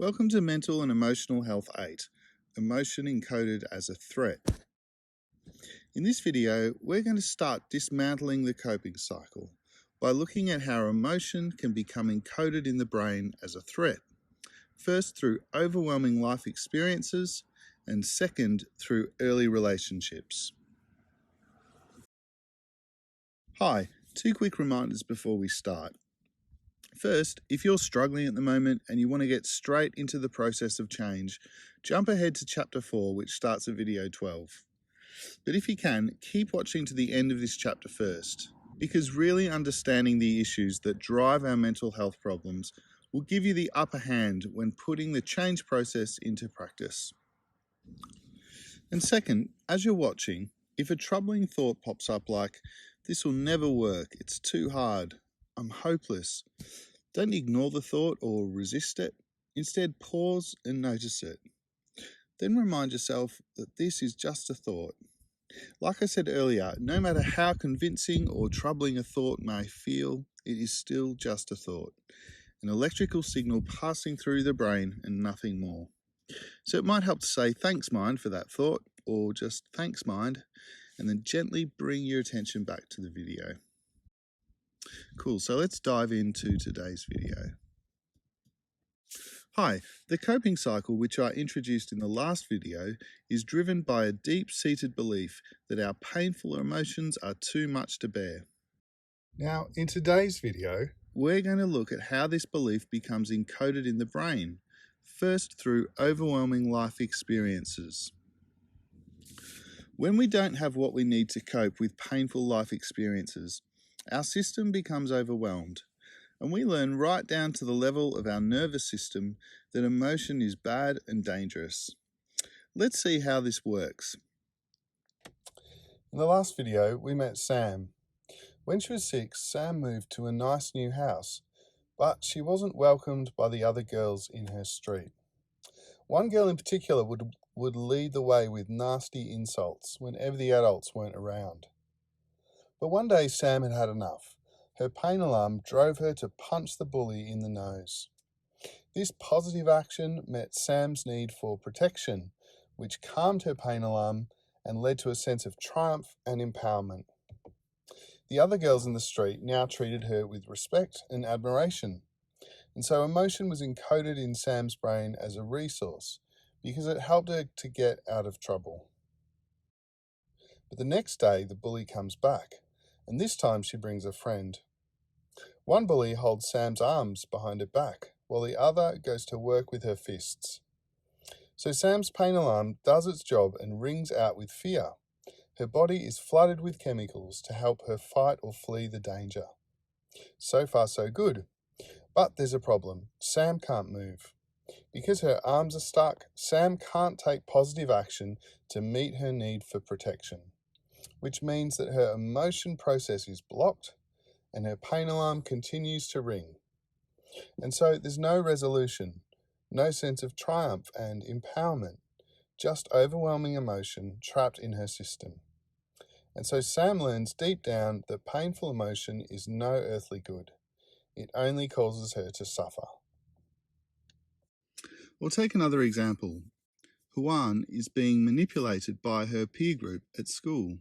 Welcome to Mental and Emotional Health 8, Emotion Encoded as a Threat. In this video, we're going to start dismantling the coping cycle by looking at how emotion can become encoded in the brain as a threat. First, through overwhelming life experiences, and second, through early relationships. Hi, 2 quick reminders before we start. First, if you're struggling at the moment and you want to get straight into the process of change, jump ahead to chapter 4, which starts at video 12. But if you can, keep watching to the end of this chapter first, because really understanding the issues that drive our mental health problems will give you the upper hand when putting the change process into practice. And second, as you're watching, if a troubling thought pops up like, "This will never work, it's too hard, I'm hopeless," don't ignore the thought or resist it. Instead, pause and notice it. Then remind yourself that this is just a thought. Like I said earlier, no matter how convincing or troubling a thought may feel, it is still just a thought, an electrical signal passing through the brain and nothing more. So it might help to say thanks mind for that thought, or just thanks mind, and then gently bring your attention back to the video. Cool, so let's dive into today's video. Hi, the coping cycle which I introduced in the last video is driven by a deep-seated belief that our painful emotions are too much to bear. Now, in today's video, we're going to look at how this belief becomes encoded in the brain, first through overwhelming life experiences. When we don't have what we need to cope with painful life experiences, our system becomes overwhelmed, and we learn right down to the level of our nervous system that emotion is bad and dangerous. Let's see how this works. In the last video, we met Sam. When she was 6, Sam moved to a nice new house, but she wasn't welcomed by the other girls in her street. One girl in particular would lead the way with nasty insults whenever the adults weren't around. But one day Sam had had enough. Her pain alarm drove her to punch the bully in the nose. This positive action met Sam's need for protection, which calmed her pain alarm and led to a sense of triumph and empowerment. The other girls in the street now treated her with respect and admiration, and so emotion was encoded in Sam's brain as a resource because it helped her to get out of trouble. But the next day the bully comes back, and this time she brings a friend. One bully holds Sam's arms behind her back, while the other goes to work with her fists. So Sam's pain alarm does its job and rings out with fear. Her body is flooded with chemicals to help her fight or flee the danger. So far so good. But there's a problem. Sam can't move. Because her arms are stuck, Sam can't take positive action to meet her need for protection, which means that her emotion process is blocked and her pain alarm continues to ring. And so there's no resolution, no sense of triumph and empowerment, just overwhelming emotion trapped in her system. And so Sam learns deep down that painful emotion is no earthly good. It only causes her to suffer. Or take another example. Juan is being manipulated by her peer group at school.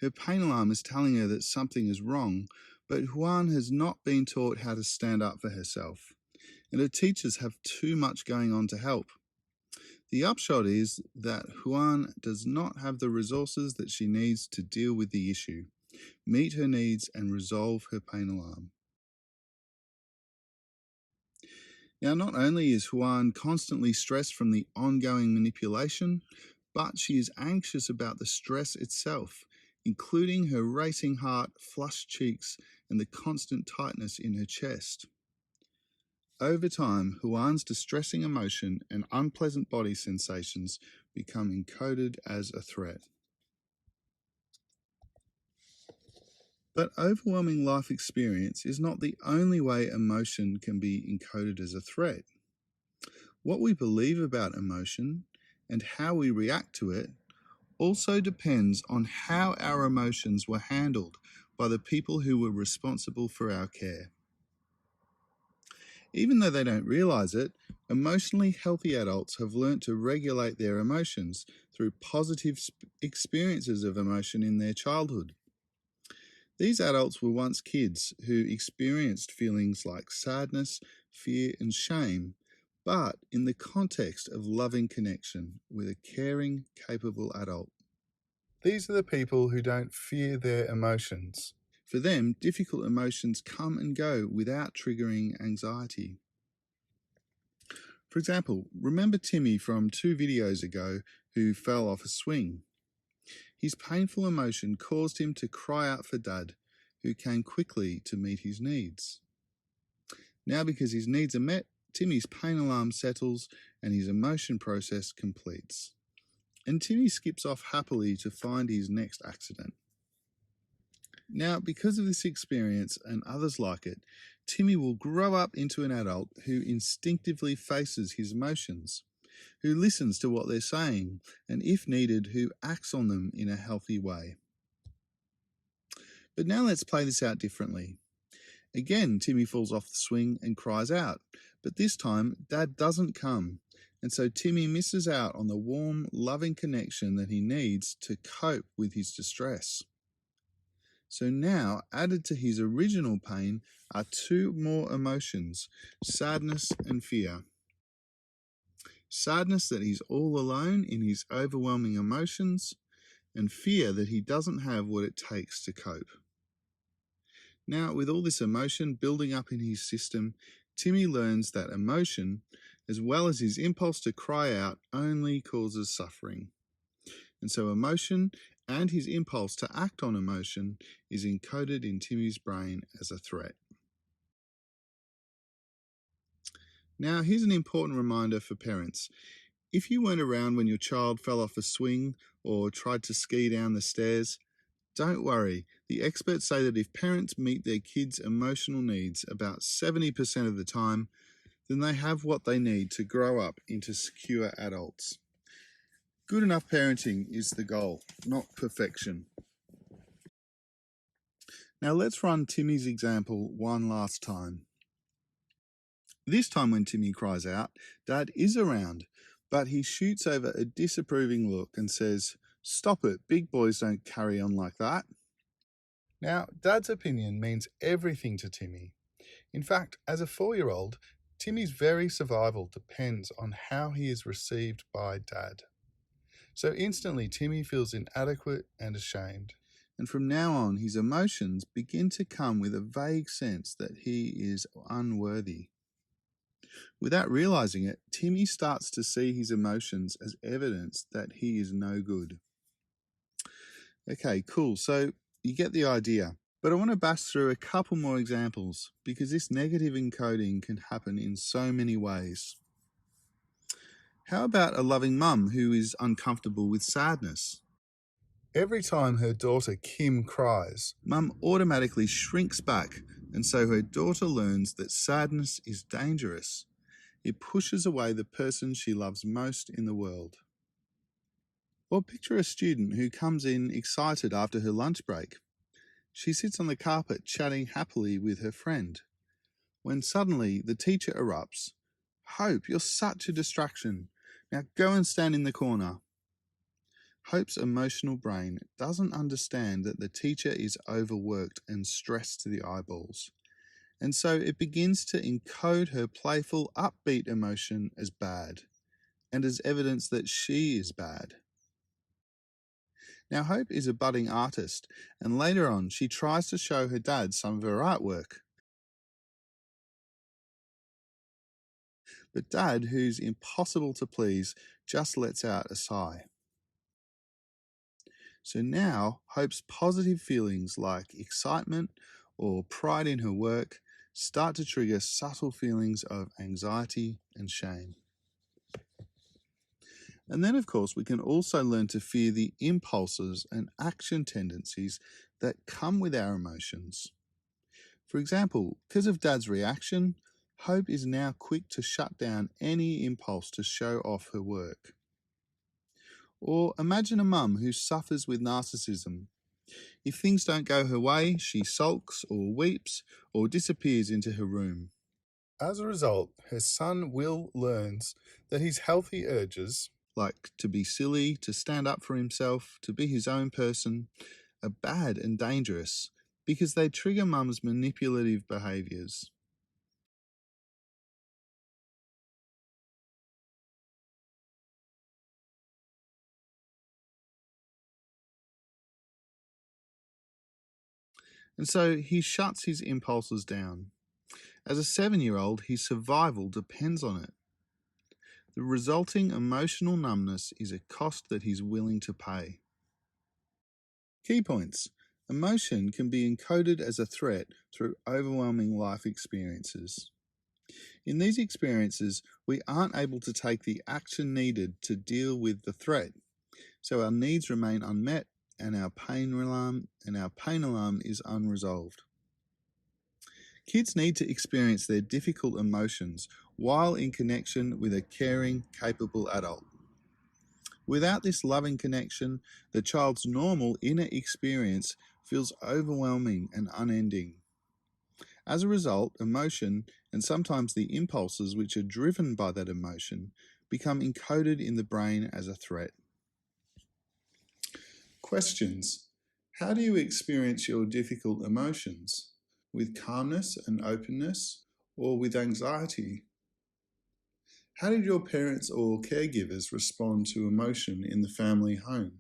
Her pain alarm is telling her that something is wrong, but Juan has not been taught how to stand up for herself, and her teachers have too much going on to help. The upshot is that Juan does not have the resources that she needs to deal with the issue, meet her needs, and resolve her pain alarm. Now, not only is Juan constantly stressed from the ongoing manipulation, but she is anxious about the stress itself, including her racing heart, flushed cheeks, and the constant tightness in her chest. Over time, Juan's distressing emotion and unpleasant body sensations become encoded as a threat. But overwhelming life experience is not the only way emotion can be encoded as a threat. What we believe about emotion and how we react to it also depends on how our emotions were handled by the people who were responsible for our care. Even though they don't realize it, Emotionally healthy adults have learnt to regulate their emotions through positive experiences of emotion in their childhood. These adults were once kids who experienced feelings like sadness, fear, and shame, but in the context of loving connection with a caring, capable adult. These are the people who don't fear their emotions. For them, difficult emotions come and go without triggering anxiety. For example, remember Timmy from 2 videos ago who fell off a swing? His painful emotion caused him to cry out for Dad, who came quickly to meet his needs. Now, because his needs are met, Timmy's pain alarm settles and his emotion process completes. And Timmy skips off happily to find his next accident. Now, because of this experience and others like it, Timmy will grow up into an adult who instinctively faces his emotions, who listens to what they're saying, and if needed, who acts on them in a healthy way. But now let's play this out differently. Again, Timmy falls off the swing and cries out, but this time Dad doesn't come, and so Timmy misses out on the warm, loving connection that he needs to cope with his distress. So now, added to his original pain are 2 more emotions, sadness and fear. Sadness that he's all alone in his overwhelming emotions, and fear that he doesn't have what it takes to cope. Now, with all this emotion building up in his system, Timmy learns that emotion, as well as his impulse to cry out, only causes suffering. And so emotion and his impulse to act on emotion is encoded in Timmy's brain as a threat. Now, here's an important reminder for parents. If you weren't around when your child fell off a swing or tried to ski down the stairs, don't worry. The experts say that if parents meet their kids' emotional needs about 70% of the time, then they have what they need to grow up into secure adults. Good enough parenting is the goal, not perfection. Now let's run Timmy's example one last time. This time when Timmy cries out, Dad is around, but he shoots over a disapproving look and says, "Stop it, big boys don't carry on like that." Now, Dad's opinion means everything to Timmy. In fact, as a 4-year-old, Timmy's very survival depends on how he is received by Dad. So instantly, Timmy feels inadequate and ashamed. And from now on, his emotions begin to come with a vague sense that he is unworthy. Without realizing it, Timmy starts to see his emotions as evidence that he is no good. Okay, cool. So you get the idea. But I want to bash through a couple more examples because this negative encoding can happen in so many ways. How about a loving mum who is uncomfortable with sadness? Every time her daughter Kim cries, Mum automatically shrinks back, and so her daughter learns that sadness is dangerous. It pushes away the person she loves most in the world. Or picture a student who comes in excited after her lunch break. She sits on the carpet chatting happily with her friend, when suddenly the teacher erupts. "Hope, you're such a distraction. Now go and stand in the corner." Hope's emotional brain doesn't understand that the teacher is overworked and stressed to the eyeballs, and so it begins to encode her playful, upbeat emotion as bad, and as evidence that she is bad. Now, Hope is a budding artist, and later on she tries to show her dad some of her artwork. But Dad, who's impossible to please, just lets out a sigh. So now, Hope's positive feelings like excitement or pride in her work start to trigger subtle feelings of anxiety and shame. And then, of course, we can also learn to fear the impulses and action tendencies that come with our emotions. For example, because of Dad's reaction, Hope is now quick to shut down any impulse to show off her work. Or imagine a mum who suffers with narcissism. If things don't go her way, she sulks or weeps or disappears into her room. As a result, her son Will learns that his healthy urges, like to be silly, to stand up for himself, to be his own person, are bad and dangerous because they trigger mum's manipulative behaviours. And so he shuts his impulses down. As a 7-year-old, his survival depends on it. The resulting emotional numbness is a cost that he's willing to pay. Key points. Emotion can be encoded as a threat through overwhelming life experiences. In these experiences, we aren't able to take the action needed to deal with the threat, so our needs remain unmet and our pain alarm is unresolved. Kids need to experience their difficult emotions while in connection with a caring, capable adult. Without this loving connection, the child's normal inner experience feels overwhelming and unending. As a result, emotion, and sometimes the impulses which are driven by that emotion, become encoded in the brain as a threat. Questions. How do you experience your difficult emotions? With calmness and openness, or with anxiety? How did your parents or caregivers respond to emotion in the family home?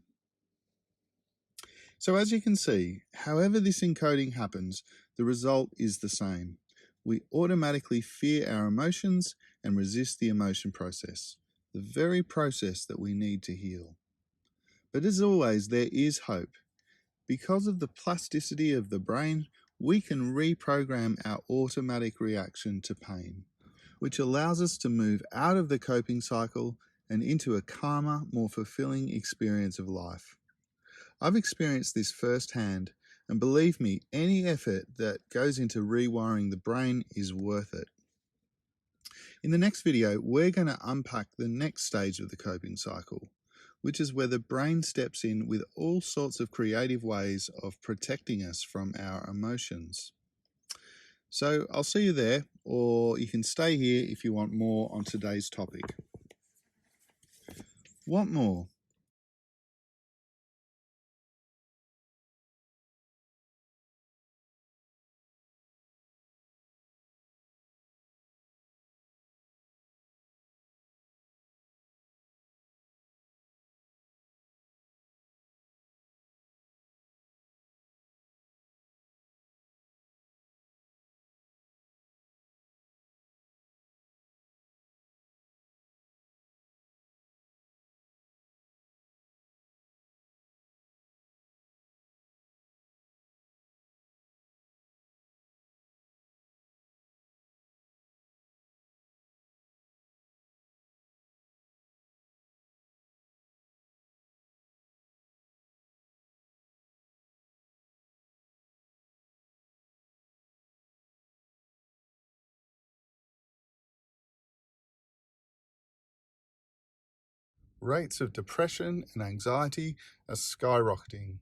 So as you can see, however this encoding happens, the result is the same. We automatically fear our emotions and resist the emotion process, the very process that we need to heal. But as always, there is hope. Because of the plasticity of the brain, we can reprogram our automatic reaction to pain, which allows us to move out of the coping cycle and into a calmer, more fulfilling experience of life. I've experienced this firsthand, and believe me, any effort that goes into rewiring the brain is worth it. In the next video, we're going to unpack the next stage of the coping cycle, which is where the brain steps in with all sorts of creative ways of protecting us from our emotions. So I'll see you there, or you can stay here if you want more on today's topic. Want more? Rates of depression and anxiety are skyrocketing,